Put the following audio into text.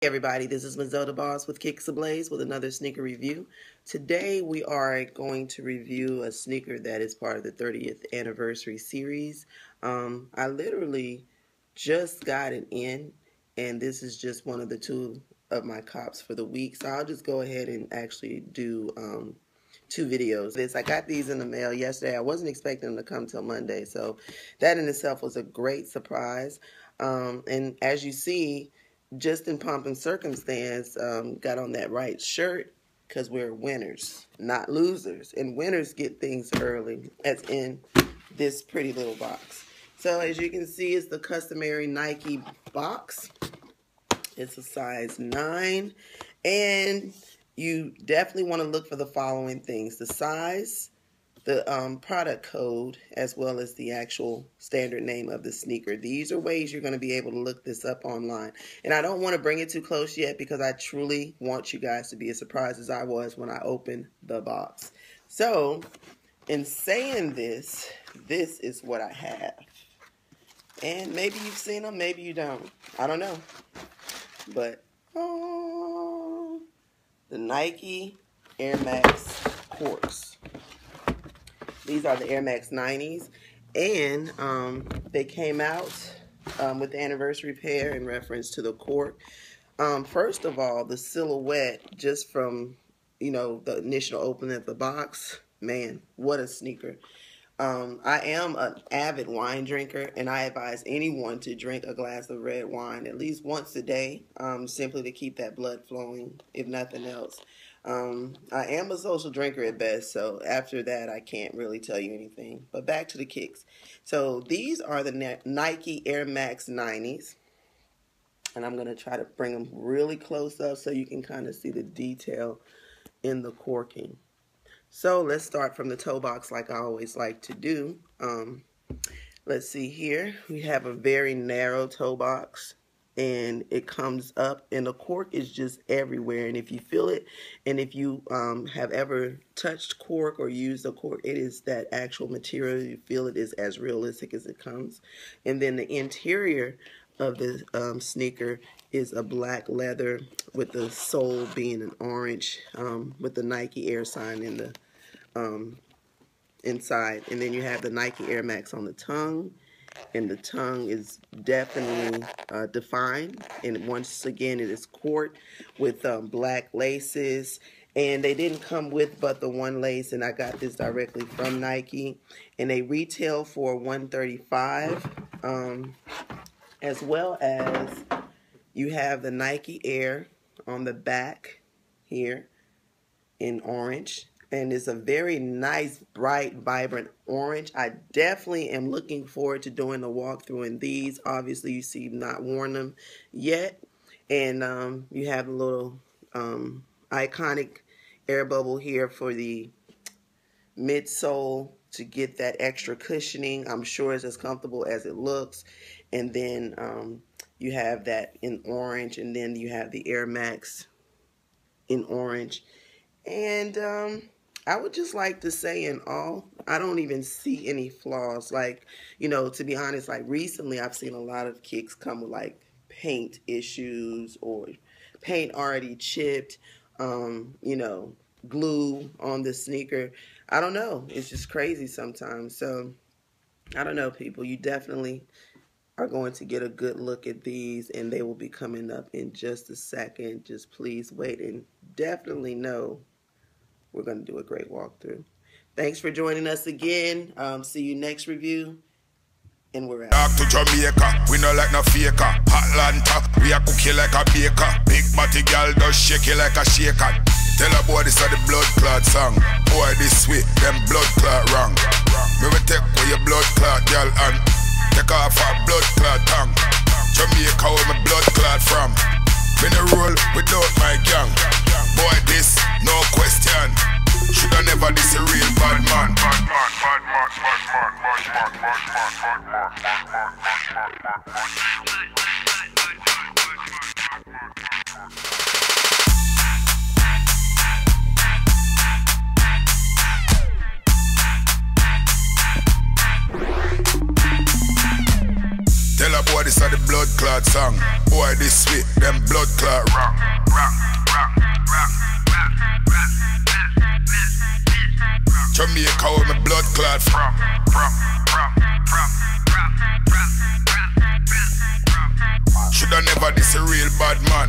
Hey everybody, this is Mazelda Boss with Kicks Ablaze with another sneaker review. Today we are going to review a sneaker that is part of the 30th anniversary series. I literally just got it in, and this is just one of the two of my cops for the week. So I'll just go ahead and actually do two videos. I got these in the mail yesterday. I wasn't expecting them to come till Monday, so that in itself was a great surprise. And as you see, just in pomp and circumstance, got on that right shirt because we're winners, not losers. And winners get things early, as in this pretty little box. So as you can see, it's the customary Nike box. It's a size 9. And you definitely want to look for the following things: the size, the product code, as well as the actual standard name of the sneaker. These are ways you're going to be able to look this up online. And I don't want to bring it too close yet because I truly want you guys to be as surprised as I was when I opened the box. So, in saying this, this is what I have. And maybe you've seen them, maybe you don't. I don't know. But, the Nike Air Max Corks. These are the Air Max 90s, and they came out with the anniversary pair in reference to the cork. First of all, the silhouette, just from, the initial opening of the box, man, what a sneaker. I am an avid wine drinker, and I advise anyone to drink a glass of red wine at least once a day, simply to keep that blood flowing, if nothing else. I am a social drinker at best, so after that I can't really tell you anything. But back to the kicks. So these are the Nike Air Max 90s, and I'm going to try to bring them really close up so you can kind of see the detail in the corking. So let's start from the toe box like I always like to do. Let's see here. We have a very narrow toe box, and it comes up, and the cork is just everywhere. And if you feel it, and if you have ever touched cork or used a cork, it is that actual material. You feel it is as realistic as it comes. And then the interior of the sneaker is a black leather with the sole being an orange, with the Nike Air sign in the inside. And then you have the Nike Air Max on the tongue. And the tongue is definitely defined, and once again it is cork with black laces, and they didn't come with but the one lace, and I got this directly from Nike, and they retail for $135, as well as you have the Nike Air on the back here in orange. And it's a very nice, bright, vibrant orange. I definitely am looking forward to doing the walkthrough in these. Obviously, you see, not worn them yet. And you have a little iconic air bubble here for the midsole to get that extra cushioning. I'm sure it's as comfortable as it looks. And then you have that in orange. And then you have the Air Max in orange. And I would just like to say, in all, I don't even see any flaws. Like, to be honest, like recently I've seen a lot of kicks come with like paint issues or paint already chipped, glue on the sneaker. I don't know. It's just crazy sometimes. So, I don't know, people. You definitely are going to get a good look at these, and they will be coming up in just a second. Just please wait, and definitely know we're going to do a great walkthrough. Thanks for joining us again. See you next review, and we're out. Talk to Jamaica, we no like no faker. Atlanta, we a cook you like a baker. Big body girl does shake you like a shaker. Tell a boy this is the blood clot song. Boy this sweet, them blood clot wrong. Me will take away your blood clot girl and take off our blood clot tongue. Jamaica where my blood clot from. Me no roll without my gang. Boy this, no question. Shoulda never this a real bad man. Tell a boy this is the blood clot song. Boy, this sweet, them blood clot rock. Jamaica where my blood clot from. Shoulda never this a real bad man.